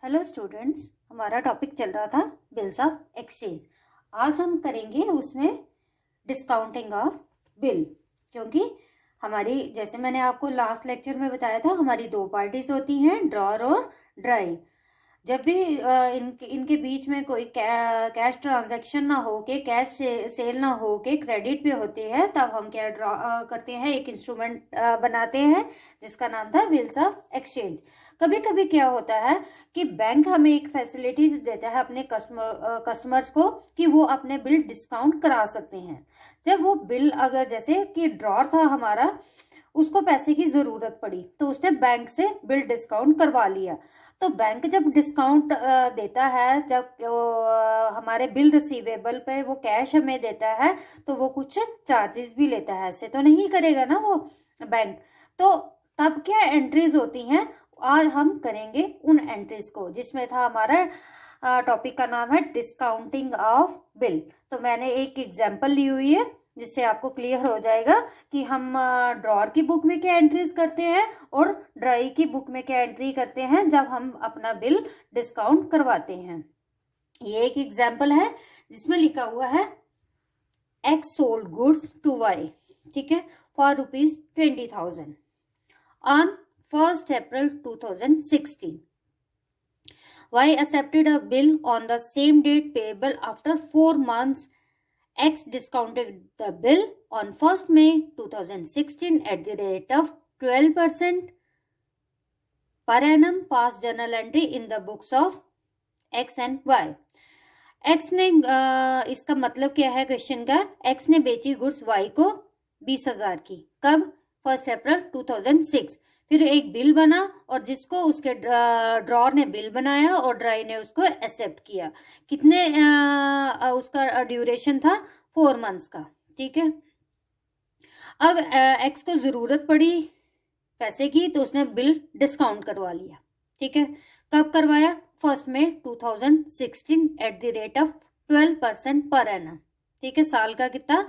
Hello students, हमारा topic चल रहा था बिल्स ऑफ एक्सचेंज। आज हम करेंगे उसमें डिस्काउंटिंग ऑफ बिल, क्योंकि हमारी जैसे मैंने आपको लास्ट लेक्चर में बताया था, हमारी दो पार्टीज होती हैं, ड्रॉर और ड्राई। जब भी इनके बीच में कोई कैश ट्रांजैक्शन ना हो के, कैश सेल ना हो के क्रेडिट पे होती है, तब हम क्या ड्रॉ करते हैं, एक इंस्ट्रूमेंट बनाते हैं जिसका नाम था बिल्स ऑफ एक्सचेंज। कभी कभी क्या होता है कि बैंक हमें एक फैसिलिटीज देता है अपने कस्टमर्स को कि वो अपने बिल डिस्काउंट करा सकते हैं। जब वो बिल, अगर जैसे कि ड्रॉर था हमारा, उसको पैसे की जरूरत पड़ी तो उसने बैंक से बिल डिस्काउंट करवा लिया। तो बैंक जब डिस्काउंट देता है, जब हमारे बिल रिसीवेबल पे वो कैश हमें देता है, तो वो कुछ चार्जेस भी लेता है। ऐसे तो नहीं करेगा ना वो बैंक। तो तब क्या एंट्रीज होती हैं, आज हम करेंगे उन एंट्रीज को, जिसमें था हमारा टॉपिक का नाम है डिस्काउंटिंग ऑफ बिल। तो मैंने एक एग्जांपल ली हुई है जिससे आपको क्लियर हो जाएगा कि हम ड्रॉर की बुक में क्या एंट्रीज करते हैं और ड्राई की बुक में क्या एंट्री करते हैं जब हम अपना बिल डिस्काउंट करवाते हैं। ये एक एग्जांपल है जिसमें लिखा हुआ है X sold goods to Y, ठीक है, for ₹20,000 on 1st April 2016. Y accepted a bill on the same date payable after 4 months. X discounted the bill on 1st May 2016 at the rate of 12% per annum past journal entry in the books of X and Y. X ने इसका मतलब क्या है question का, X ने बेची goods Y को 20,000 की। कब? 1st April 2006। फिर एक बिल बना और जिसको उसके ड्रॉर ने बिल बनाया और ड्राई ने उसको एक्सेप्ट किया। कितने उसका ड्यूरेशन था? 4 मंथ्स का, ठीक है। अब एक्स को जरूरत पड़ी पैसे की तो उसने बिल डिस्काउंट करवा लिया, ठीक है। कब करवाया? 1st May 2016 at the rate of 12% per annum, ठीक है। साल का कितना?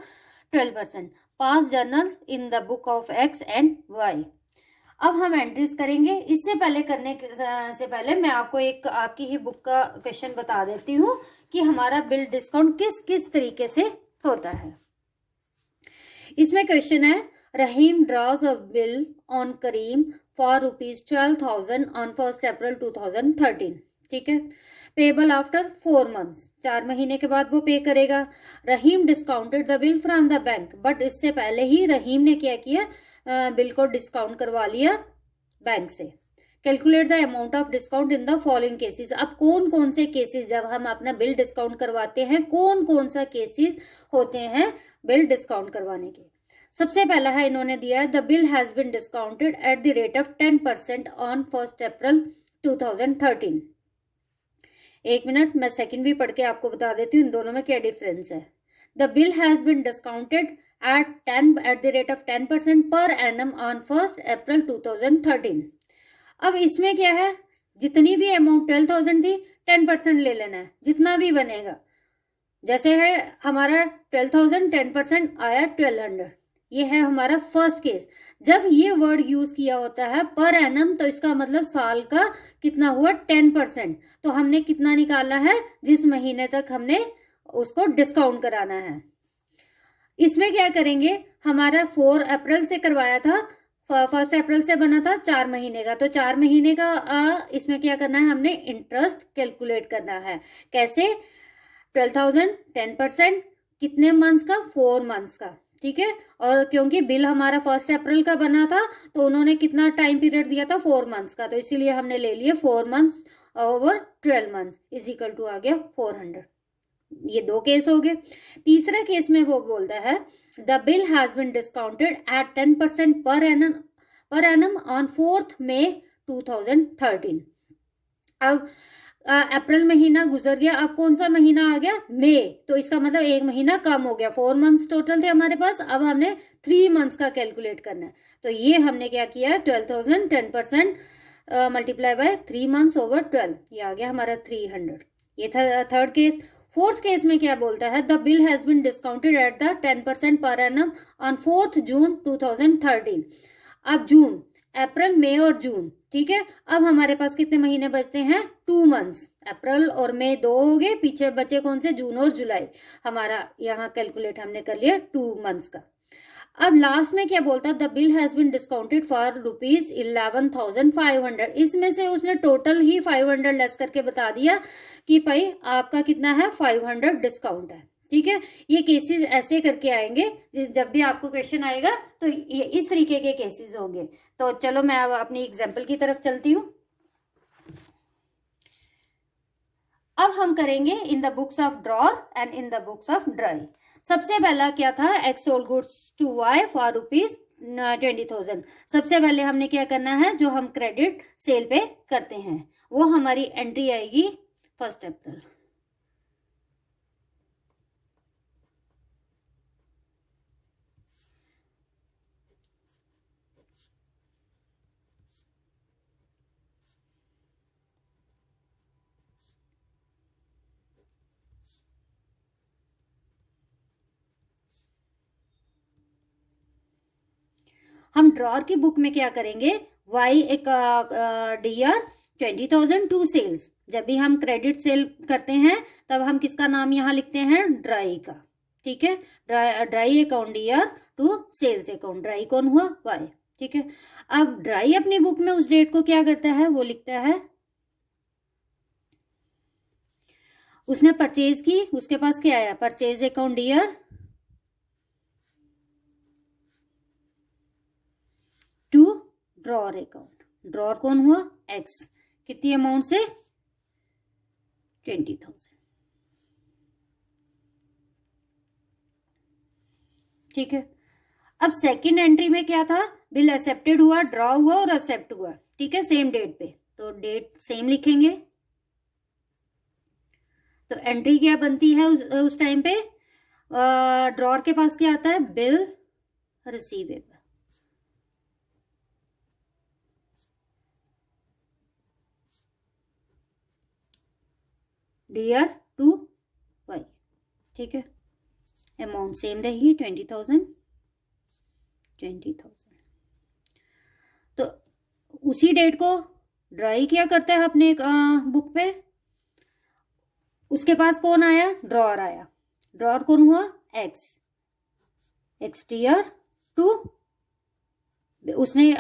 12%। Pass journals in the book of X and Y. अब हम एंट्रीज करेंगे। इससे पहले करने से पहले मैं आपको एक आपकी ही बुक का क्वेश्चन बता देती हूँ कि हमारा बिल डिस्काउंट किस किस तरीके से होता है। इसमें क्वेश्चन है, Rahim draws a bill on Karim for ₹12,000 on 1st April 2013, ठीक है। पेबल आफ्टर 4 मंथ्स, 4 महीने के बाद वो पे करेगा। Rahim discounted the bill from the bank, but इससे पहले ही रहीम ने क्या किया, बिल को डिस्काउंट करवा लिया बैंक से। Calculate the amount of discount in the following cases. अब कौन कौन से केसेस, जब हम अपना बिल डिस्काउंट करवाते हैं, कौन कौन सा केसेस होते हैं बिल डिस्काउंट करवाने के। सबसे पहला है, इन्होंने दिया है the bill has been discounted at the rate of 10% on 1st April 2013। एक मिनट, मैं सेकंड भी पढ़ के आपको बता देती हूँ इन दोनों में क्या डिफरेंस है। The bill has been discounted at the rate of 10% per annum on 1st April 2013। अब इसमें क्या है, जितनी भी अमाउंट 12,000 थी 10% ले लेना है, जितना भी बनेगा। जैसे है हमारा 12,000, 10% आया 1,200। ये है हमारा फर्स्ट केस। जब ये वर्ड यूज किया होता है पर एनम, तो इसका मतलब साल का कितना हुआ, 10%। तो हमने कितना निकालना है, जिस महीने तक हमने उसको डिस्काउंट कराना है। इसमें क्या करेंगे, हमारा 4 अप्रैल से करवाया था, 1st April से बना था 4 महीने का, तो 4 महीने का इसमें क्या करना है, हमने इंटरेस्ट कैलकुलेट करना है। कैसे? 12,000, 10%, कितने मंथ्स का? 4 मंथ्स का, ठीक है। और क्योंकि बिल हमारा 1st April का बना था, तो उन्होंने कितना टाइम पीरियड दिया था? 4 मंथ्स का, तो इसीलिए हमने ले लिए 4 months over 12 months is equal to आ गया 400। ये दो केस हो गए। तीसरा केस में वो बोलता है the bill has been discounted at 10% per annum on 4th May 2013। अब अप्रैल महीना गुजर गया, अब कौन सा महीना आ गया? मई। तो इसका मतलब एक महीना कम हो गया। 4 मंथ्स टोटल थे हमारे पास, अब हमने 3 मंथ्स का कैलकुलेट करना है। तो ये हमने क्या किया, 12,000, 10% मल्टीप्लाई बाय 3 मंथ्स ओवर 12, ये आ गया हमारा 300। ये था थर्ड केस। फोर्थ केस में क्या बोलता है, the bill has been discounted at the 10% per annum on 4th June 2013। अब जून, अप्रैल, मई और जून, ठीक है। अब हमारे पास कितने महीने बचते हैं? 2 मंथ्स। अप्रैल और मई 2 हो गए, पीछे बचे कौन से? जून और जुलाई। हमारा यहाँ कैलकुलेट हमने कर लिया 2 मंथ्स का। अब लास्ट में क्या बोलता है? The bill has been discounted for ₹11,500। इसमें से उसने टोटल ही 500 लेस करके बता दिया कि भाई आपका कितना है? 500 डिस्काउंट है, ठीक है। ये केसेस ऐसे करके आएंगे, जब भी आपको क्वेश्चन आएगा तो ये इस तरीके के केसेस होंगे। तो चलो मैं अब अपनी एग्जाम्पल की तरफ चलती हूँ। अब हम करेंगे in the books of drawer and in the books of drawee. सबसे पहला क्या था? X sold goods to Y for ₹20,000। सबसे पहले हमने क्या करना है? जो हम क्रेडिट सेल पे करते हैं वो हमारी एंट्री आएगी 1 अप्रैल। हम ड्रॉर की बुक में क्या करेंगे? वाई एक डियर 20,000 टू सेल्स। जब भी हम क्रेडिट सेल करते हैं तब हम किसका नाम यहाँ लिखते हैं? ड्राई का, ठीक है। Dry account dear to sales account. Drawee कौन हुआ? वाई, ठीक है। अब ड्राई अपनी बुक में उस डेट को क्या करता है? वो लिखता है, उसने परचेज की, उसके पास क्या आया? Purchase account dear to drawer account. Drawer कौन हुआ? एक्स। कितनी अमाउंट से? 20,000, ठीक है। अब सेकंड एंट्री में क्या था? बिल एक्सेप्टेड हुआ, ड्रॉ हुआ और एक्सेप्ट हुआ, ठीक है, सेम डेट पे। तो डेट सेम लिखेंगे। तो एंट्री क्या बनती है उस टाइम पे? ड्रॉर के पास क्या आता है? Bill receivable, dear to Y, ठीक है। अमाउंट सेम रहेगी 20,000। तो उसी डेट को ड्राई क्या करता है अपने बुक पे? उसके पास कौन आया? ड्रॉर आया। ड्रॉर कौन हुआ? एक्स। एक्स डियर टू, उसने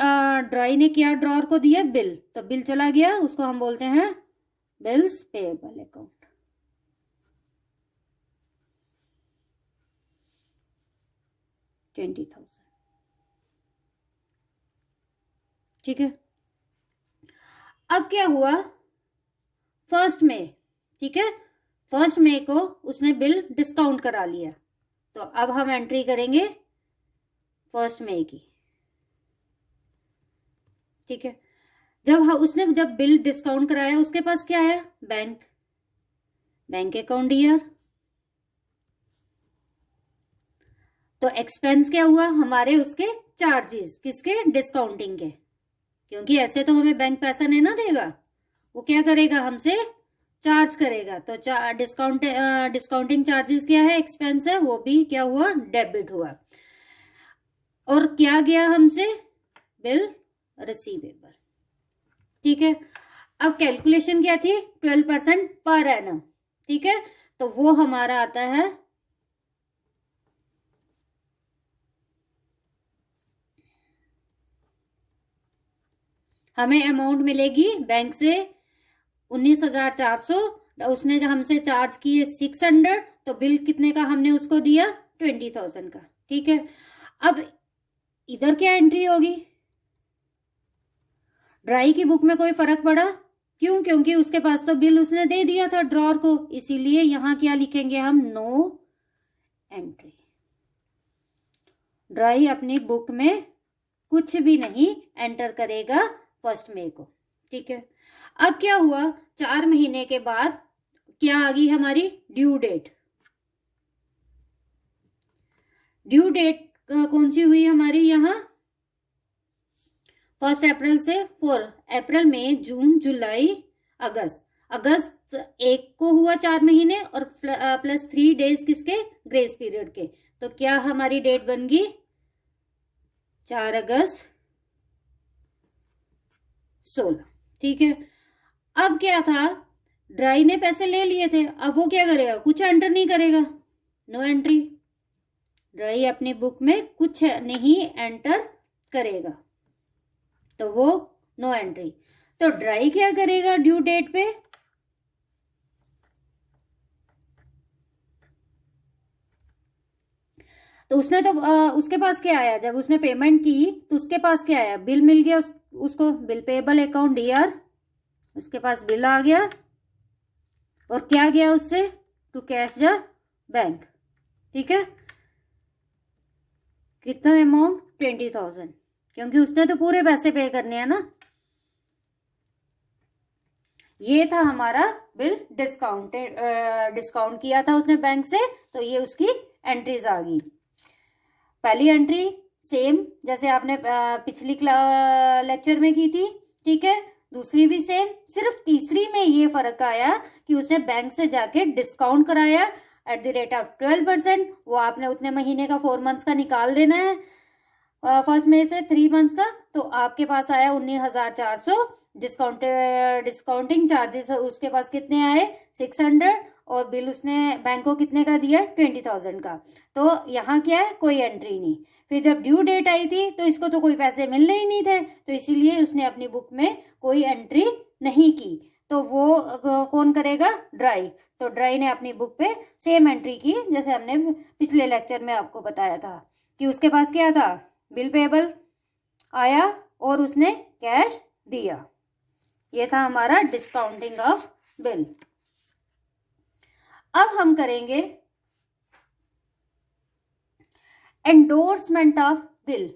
ड्राई ने क्या ड्रॉर को दिया? बिल। तो बिल चला गया, उसको हम बोलते हैं बिल्स पेएबल अकाउंट, $20,000, ठीक है। अब क्या हुआ? 1 मई, ठीक है। 1 मई को उसने बिल डिस्काउंट करा लिया। तो अब हम एंट्री करेंगे 1 मई की, ठीक है। जब बिल डिस्काउंट कराया उसके पास क्या आया? Bank account dear. तो एक्सपेंस क्या हुआ? हमारे उसके चार्जेस, किसके? डिस्काउंटिंग के, क्योंकि ऐसे तो हमें बैंक पैसा नहीं ना देगा, वो क्या करेगा? हमसे चार्ज करेगा। तो डिस्काउंटिंग चार्जेस क्या है? एक्सपेंस है, वो भी क्या हुआ? डेबिट हुआ। और क्या गया हमसे? बिल रिसीवेबल, ठीक है। अब कैलकुलेशन क्या थी? 12% पर एनम, ठीक है। तो वो हमारा आता है हमें अमाउंट मिलेगी बैंक से 19,400। उसने जो हमसे चार्ज किए 600, तो बिल कितने का हमने उसको दिया? 20,000 का, ठीक है। अब इधर क्या एंट्री होगी? ड्राई की बुक में कोई फर्क पड़ा? क्यों? क्योंकि उसके पास तो बिल उसने दे दिया था ड्रॉर को, इसीलिए यहां क्या लिखेंगे हम? No entry. ड्राई अपनी बुक में कुछ भी नहीं एंटर करेगा 1 मई को, ठीक है। अब क्या हुआ? 4 महीने के बाद क्या आ गई हमारी? Due date. ड्यू डेट कौन सी हुई हमारी यहाँ? 1 अप्रैल से 4 अप्रैल, मई, जून, जुलाई, अगस्त। अगस्त 1 को हुआ 4 महीने और प्लस 3 डेज किसके? ग्रेस पीरियड के। तो क्या हमारी डेट बन गई? 4 अगस्त 16। ठीक है, अब क्या था, ड्राई ने पैसे ले लिए थे, अब वो क्या करेगा, कुछ एंटर नहीं करेगा, नो एंट्री। ड्राई अपनी बुक में कुछ नहीं एंटर करेगा तो वो नो एंट्री। तो ड्राई क्या करेगा ड्यू डेट पे, तो उसने तो उसके पास क्या आया, जब उसने पेमेंट की तो उसके पास क्या आया, बिल मिल गया उसको, बिल पेएबल अकाउंट डीआर, उसके पास बिल आ गया और क्या गया उससे, टू कैश द बैंक। ठीक है, कितना अमाउंट, 20,000, क्योंकि उसने तो पूरे पैसे पे करने हैं ना। ये था हमारा बिल डिस्काउंट किया था उसने बैंक से, तो ये उसकी एंट्रीज आ गई। पहली एंट्री सेम जैसे आपने पिछली लेक्चर में की थी। ठीक है, दूसरी भी सेम, सिर्फ तीसरी में ये फर्क आया कि उसने बैंक से जाके डिस्काउंट कराया एट द रेट ऑफ 12%। वो आपने उतने महीने का 4 मंथ्स का निकाल देना है, फर्स्ट में से 3 मंथ्स का, तो आपके पास आया 19,400। डिस्काउंटिंग चार्जेस उसके पास कितने आए, 600, और बिल उसने बैंक को कितने का दिया, 20,000 का। तो यहाँ क्या है, कोई एंट्री नहीं। फिर जब ड्यू डेट आई थी तो इसको तो कोई पैसे मिलने ही नहीं थे, तो इसीलिए उसने अपनी बुक में कोई एंट्री नहीं की। तो वो कौन करेगा, ड्राई। तो ड्राई ने अपनी बुक पे सेम एंट्री की जैसे हमने पिछले लेक्चर में आपको बताया था कि उसके पास क्या था, बिल पेएबल आया और उसने कैश दिया। ये था हमारा डिस्काउंटिंग ऑफ बिल। अब हम करेंगे एंडोर्समेंट ऑफ बिल।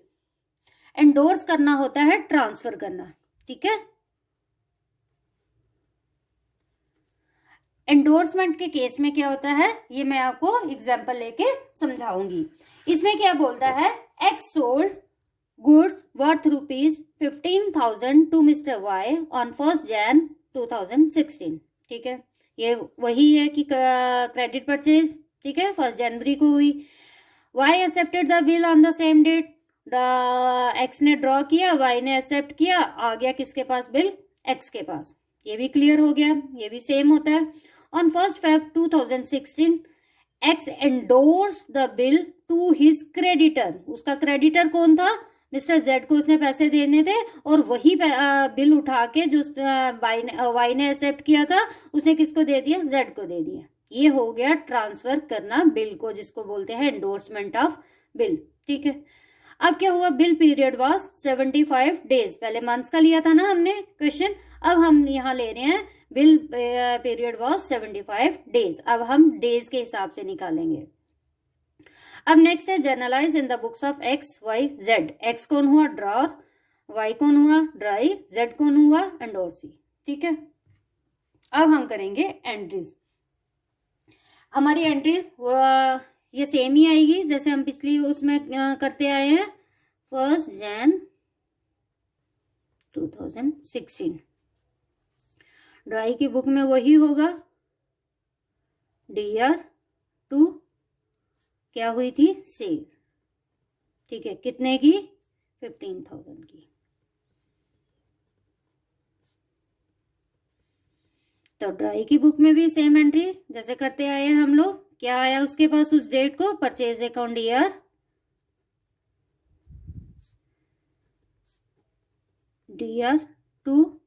एंडोर्स करना होता है ट्रांसफर करना। ठीक है, एंडोर्समेंट के केस में क्या होता है, ये मैं आपको एग्जांपल लेके समझाऊंगी। इसमें क्या बोलता है, X sold goods worth ₹15,000 to mister Y on 1 Jan 2016। ठीक है, ये वही है कि क्रेडिट परचेज। ठीक है, 1 जनवरी को हुई। Y accepted the bill on the same date. X ने ड्रॉ किया, वाई ने एक्सेप्ट किया, आ गया किसके पास बिल, एक्स के पास। ये भी क्लियर हो गया, ये भी सेम होता है। On 1 Feb 2016 X endorse the bill to his creditor. उसका क्रेडिटर कौन था, मिस्टर जेड को उसने पैसे देने थे, और वही बिल उठा के जो वाई ने एक्सेप्ट किया था उसने किसको दे दिया, जेड को दे दिया। ये हो गया ट्रांसफर करना बिल को, जिसको बोलते हैं एंडोर्समेंट ऑफ बिल। ठीक है, अब क्या हुआ, बिल पीरियड वाज 75 डेज। पहले मंथ्स का लिया था ना हमने क्वेश्चन, अब हम यहाँ ले रहे हैं बिल पीरियड वाज 75 डेज। अब हम डेज के हिसाब से निकालेंगे। अब नेक्स्ट है journalize in the books of X Y Z. X कौन हुआ, ड्रॉर, वाई कौन हुआ, ड्राई, जेड कौन हुआ, एंडोर्सी। ठीक है, अब हम करेंगे एंट्रीज। हमारी एंट्रीज ये सेम ही आएगी जैसे हम पिछली उसमें करते आए हैं, 1 Jan 2016। ड्राई की बुक में वही होगा, डीआर टू क्या हुई थी, सेल। ठीक है, कितने की, 15,000 की। तो ड्राई की बुक में भी सेम एंट्री जैसे करते आए हैं हम लोग। क्या आया उसके पास उस डेट को, purchase account dear, DR to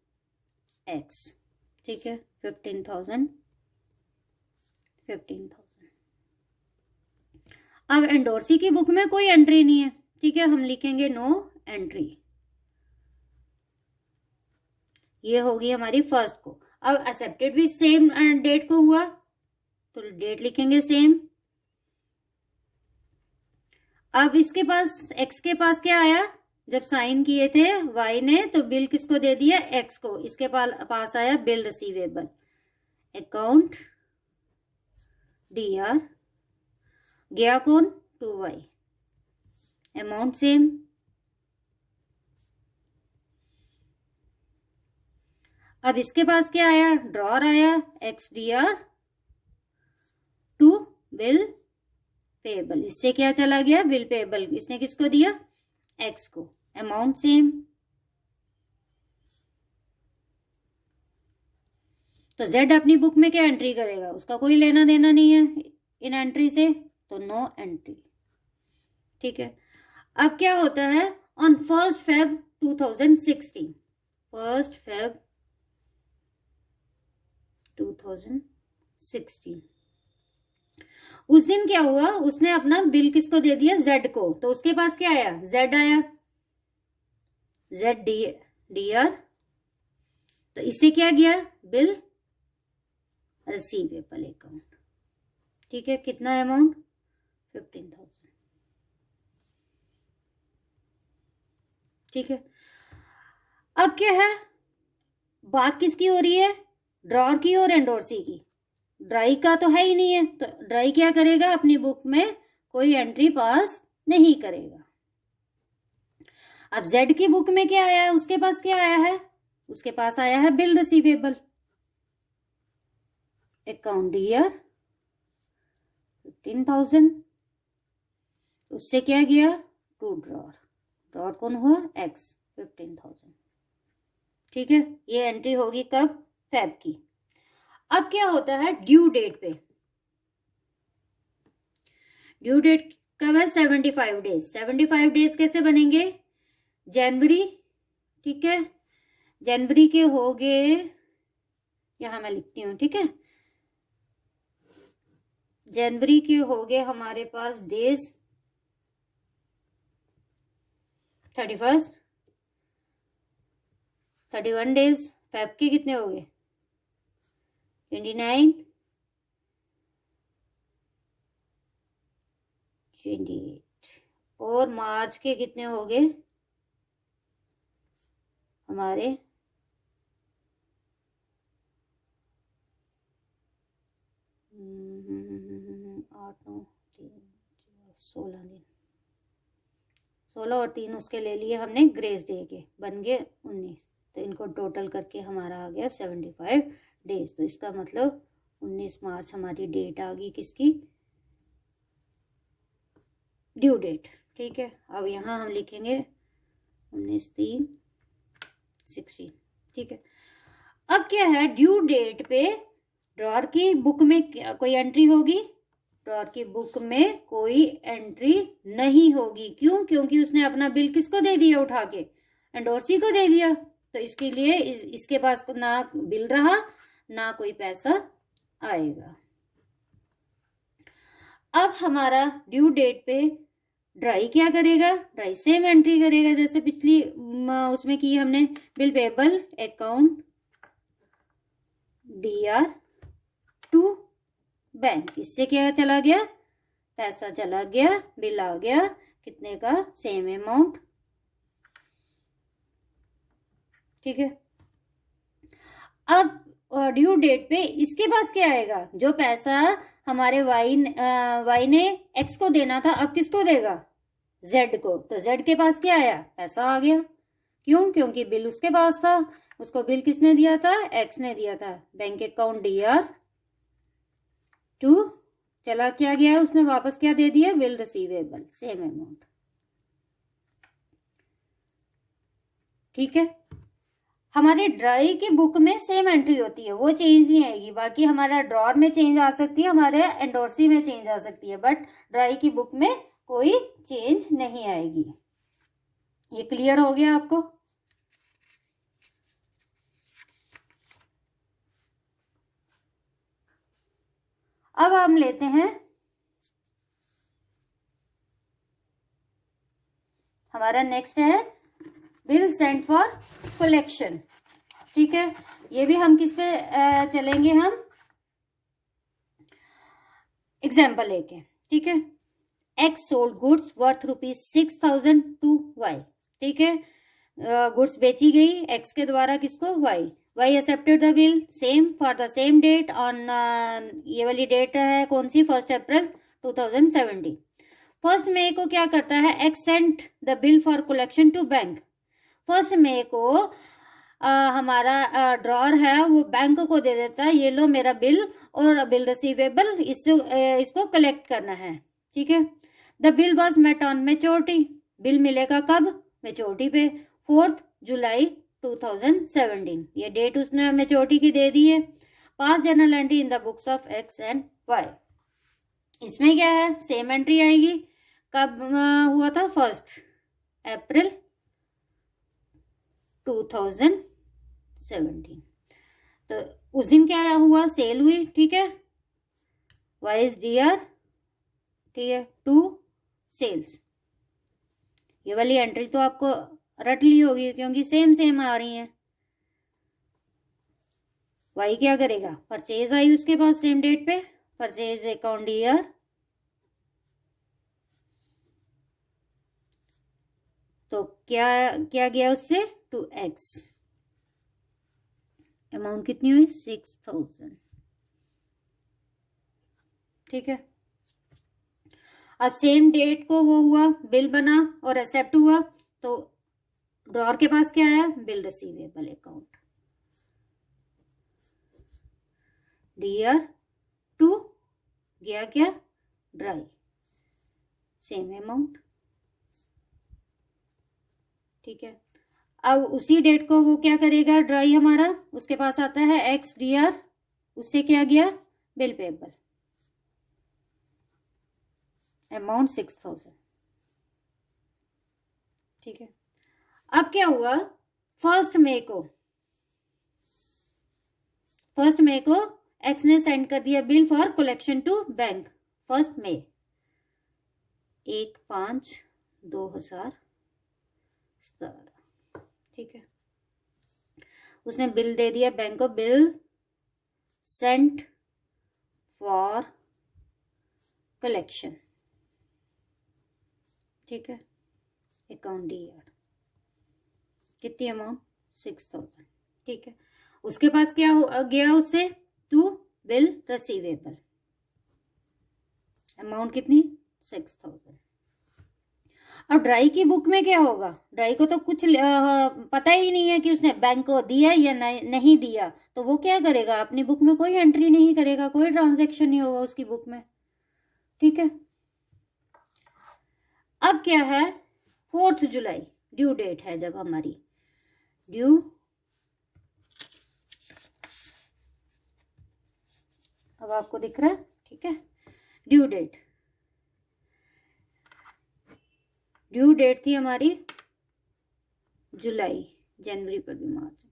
X. ठीक है, 15,000। अब एंडोर्सी की बुक में कोई एंट्री नहीं है। ठीक है, हम लिखेंगे नो एंट्री। ये होगी हमारी फर्स्ट को। अब एक्सेप्टेड भी सेम डेट को हुआ तो डेट लिखेंगे सेम। अब इसके पास एक्स के पास क्या आया, जब साइन किए थे वाई ने तो बिल किसको दे दिया, एक्स को। इसके पास आया बिल रिसीवेबल, अकाउंट डीआर, गया कौन, टू वाई, अमाउंट सेम। अब इसके पास क्या आया, ड्रॉर आया, X DR to bill payable. इससे क्या चला गया, बिल पेएबल, इसने किसको दिया, एक्स को, अमाउंट सेम। तो जेड अपनी बुक में क्या एंट्री करेगा, उसका कोई लेना देना नहीं है इन एंट्री से, तो नो एंट्री। ठीक है, अब क्या होता है, ऑन 1 Feb 2016, 1 Feb 2016, उस दिन क्या हुआ, उसने अपना बिल किसको दे दिया, जेड को। तो उसके पास क्या आया, जेड आया, जेड डी आर। तो इससे क्या गया, बिल रिसीवेबल अकाउंट। ठीक है, कितना अमाउंट, 15,000। ठीक है, अब क्या है, बात किसकी हो रही है, ड्रॉर की और एंडोर्सी की। ड्राई का तो है ही नहीं है, तो ड्राई क्या करेगा, अपनी बुक में कोई एंट्री पास नहीं करेगा। अब जेड की बुक में क्या आया है, उसके पास क्या आया है, उसके पास आया है बिल रिसीवेबल अकाउंट ईयर 15,000। उससे क्या गया, टू ड्रॉर, ड्रॉर कौन हुआ, एक्स, 15,000। ठीक है, ये एंट्री होगी कब, फेब की। अब क्या होता है, ड्यू डेट पे, ड्यू डेट कब है, 75 डेज। 75 डेज कैसे बनेंगे, जनवरी, ठीक है, जनवरी के हो गए, यहां मैं लिखती हूं, ठीक है, जनवरी के हो गए हमारे पास डेज 31, 31 डेज। फेब के कितने हो गए, 29, 28, और मार्च के कितने हो गए हमारे, 8, 9, 3, 16 दिन, 16 और 3 उसके ले लिए हमने ग्रेस डे के, बन गए 19। तो इनको टोटल करके हमारा आ गया 75 डेज। तो इसका मतलब 19 मार्च हमारी डेट आ गई किसकी, ड्यू डेट। ठीक है, अब यहाँ हम लिखेंगे 19/3/16। ठीक है, अब क्या है, ड्यू डेट पे ड्रॉर की बुक में कोई एंट्री होगी, ड्रॉर की बुक में कोई एंट्री नहीं होगी। क्यों, क्योंकि उसने अपना बिल किसको दे दिया, उठा के एंडोर्सी को दे दिया। तो इसके लिए इसके पास ना बिल रहा, ना कोई पैसा आएगा। अब हमारा ड्यू डेट पे ड्राई क्या करेगा, ड्राई सेम एंट्री करेगा जैसे पिछली उसमें की हमने, bill payable account DR to bank. इससे क्या चला गया, पैसा चला गया, बिल आ गया, कितने का, सेम अमाउंट। ठीक है, अब ड्यू डेट पे इसके पास क्या आएगा, जो पैसा हमारे वाई ने एक्स को देना था, अब किसको देगा, जेड को। तो जेड के पास क्या आया, पैसा आ गया। क्यों, क्योंकि बिल उसके पास था, उसको बिल किसने दिया था, एक्स ने दिया था। बैंक अकाउंट DR टू, चला क्या गया, उसने वापस क्या दे दिया, बिल रिसीवेबल, सेम अमाउंट। ठीक है, हमारे ड्राई की बुक में सेम एंट्री होती है, वो चेंज नहीं आएगी। बाकी हमारा ड्रॉर में चेंज आ सकती है, हमारे एंडोर्सी में चेंज आ सकती है, बट ड्राई की बुक में कोई चेंज नहीं आएगी। ये क्लियर हो गया आपको। अब हम लेते हैं हमारा नेक्स्ट है बिल सेंट फॉर कलेक्शन। ठीक है, ये भी हम किस पे चलेंगे, हम एग्जाम्पल लेके। ठीक है, X sold goods worth ₹6,000 to Y. ठीक है, गुड्स बेची गई एक्स के द्वारा किसको, Y. Y accepted the bill same for the same date on, ये वाली डेट है कौन सी, 1 अप्रैल 2017। 1 मई को क्या करता है, X sent the bill for collection to bank. 1 मई को हमारा ड्रॉर है वो बैंक को दे देता है, ये लो मेरा बिल और बिल रिसीवेबल, इसको कलेक्ट करना है। ठीक है, the bill was met on maturity, bill मिलेगा कब, मेच्योरिटी पे, 4 जुलाई 2017। ये डेट उसने मेच्योरिटी की दे दी है। Pass journal entry in the books of X and Y. इसमें क्या है, सेम एंट्री आएगी। कब हुआ था, 1 अप्रैल 2017। तो उस दिन क्या हुआ, सेल हुई, ठीक है। वाइज डियर, ठीक है, टू सेल्स। ये वाली एंट्री तो आपको रट ली होगी क्योंकि सेम सेम आ रही हैं। वाई क्या करेगा, परचेज आई उसके पास सेम डेट पे, परचेज अकाउंट ईयर, तो क्या क्या गया उससे, टू एक्स। अमाउंट कितनी हुई, 6000, ठीक है। अब सेम डेट को वो हुआ, बिल बना और एक्सेप्ट हुआ, तो ड्रॉर के पास क्या आया, bill receivable account, dear to गया क्या, ड्राई, सेम अमाउंट, ठीक है। अब उसी डेट को वो क्या करेगा, ड्राई हमारा, उसके पास आता है एक्स डियर, उससे क्या गया, बिल पेबल, अमाउंट 6000, ठीक है। अब क्या हुआ, 1 मई को एक्स ने सेंड कर दिया bill for collection to bank, 1 मई, 1/5/2017, ठीक है। उसने बिल दे दिया बैंक को, बिल सेंट फॉर कलेक्शन, ठीक है, अकाउंट ईयर, कितनी अमाउंट, 6000, ठीक है। उसके पास क्या गया उससे, टू बिल रिसीवेबल, अमाउंट कितनी, 6000। अब ड्राई की बुक में क्या होगा, ड्राई को तो कुछ पता ही नहीं है कि उसने बैंक को दिया या नहीं दिया, तो वो क्या करेगा, अपनी बुक में कोई एंट्री नहीं करेगा, कोई ट्रांजैक्शन नहीं होगा उसकी बुक में, ठीक है। अब क्या है, 4 जुलाई ड्यू डेट है, जब हमारी ड्यू, अब आपको दिख रहा है, ठीक है, ड्यू डेट थी हमारी जुलाई, जनवरी पर भी, मार्च,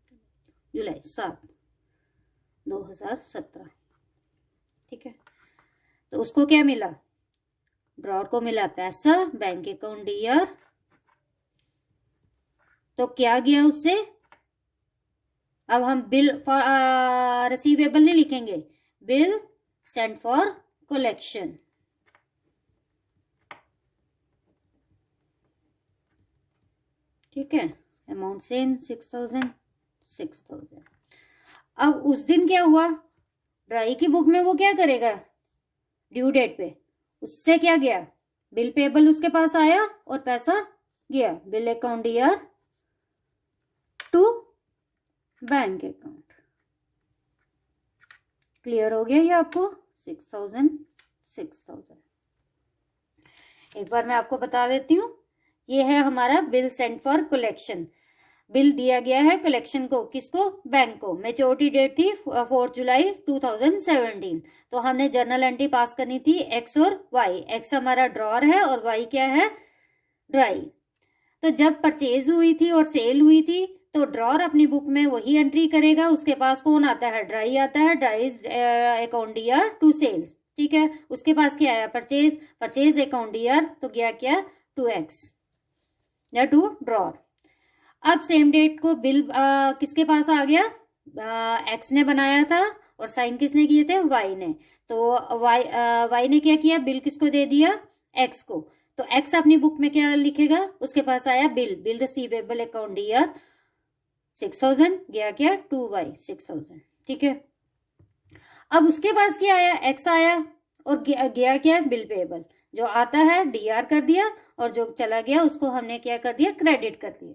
जुलाई 7/2017, ठीक है। तो उसको क्या मिला, ड्रॉर को मिला पैसा, बैंक अकाउंट ईयर, तो क्या गया उससे, अब हम बिल फॉर रिसीवेबल नहीं लिखेंगे, बिल सेंट फॉर कलेक्शन, ठीक है, अमाउंट सेम 6000। अब उस दिन क्या हुआ, ड्राई की बुक में वो क्या करेगा, ड्यू डेट पे उससे क्या गया, बिल पेबल उसके पास आया और पैसा गया, bill account year to bank account, clear हो गया ये आपको, 6000। एक बार मैं आपको बता देती हूँ, ये है हमारा bill sent for collection, bill दिया गया है कलेक्शन को, किसको, बैंक को, मेच्योरिटी डेट थी 4 जुलाई 2017, तो हमने जर्नल एंट्री पास करनी थी एक्स और वाई, एक्स हमारा ड्रॉर है और वाई क्या है, ड्राई। तो जब परचेज हुई थी और सेल हुई थी, तो ड्रॉर अपनी बुक में वही एंट्री करेगा, उसके पास कौन आता है, ड्राई आता है, dry account year to sales, ठीक है। उसके पास क्या आया, परचेज अकाउंट ईयर, तो गया क्या, टू एक्स या टू ड्रॉर। अब सेम डेट को बिल किसके पास आ गया, एक्स ने बनाया था और साइन किसने किए थे, वाई ने, तो वाई ने क्या किया, बिल किसको दे दिया, एक्स को, तो एक्स अपनी बुक में क्या लिखेगा, उसके पास आया बिल रिसीवेबल अकाउंट ईयर 6000, गया क्या, टू वाई 6000, ठीक है। अब उसके पास क्या आया, एक्स आया और गया क्या, बिल पेबल, जो आता है डीआर कर दिया और जो चला गया उसको हमने क्या कर दिया, क्रेडिट कर दिया।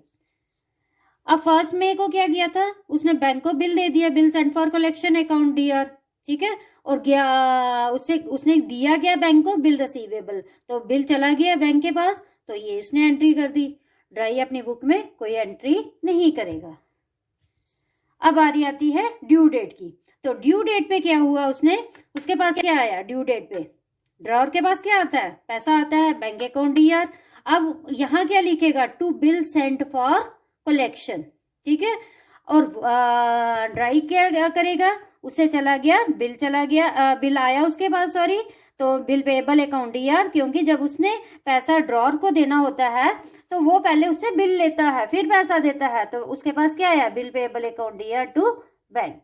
अब 1 मई को क्या किया था, उसने बैंक को बिल दे दिया, bill sent for collection account DR, ठीक है, और गया उसने दिया गया बैंक को बिल रिसीवेबल, तो बिल चला गया बैंक के पास, तो ये इसने एंट्री कर दी, ड्राई अपनी बुक में कोई एंट्री नहीं करेगा। अब बारी आती है ड्यू डेट की, तो ड्यू डेट पे क्या हुआ, उसके पास क्या आया ड्यू डेट पे, ड्रॉअर के पास क्या आता है, पैसा आता है, बैंक अकाउंट डीआर। अब यहाँ क्या लिखेगा, to bill sent for collection, ठीक है। और ड्राई क्या करेगा, उससे चला गया बिल, चला गया बिल आया उसके पास, सॉरी, तो बिल पेएबल अकाउंट डीआर, क्योंकि जब उसने पैसा ड्रॉअर को देना होता है तो वो पहले उससे बिल लेता है फिर पैसा देता है, तो उसके पास क्या आया, bill payable account DR to bank.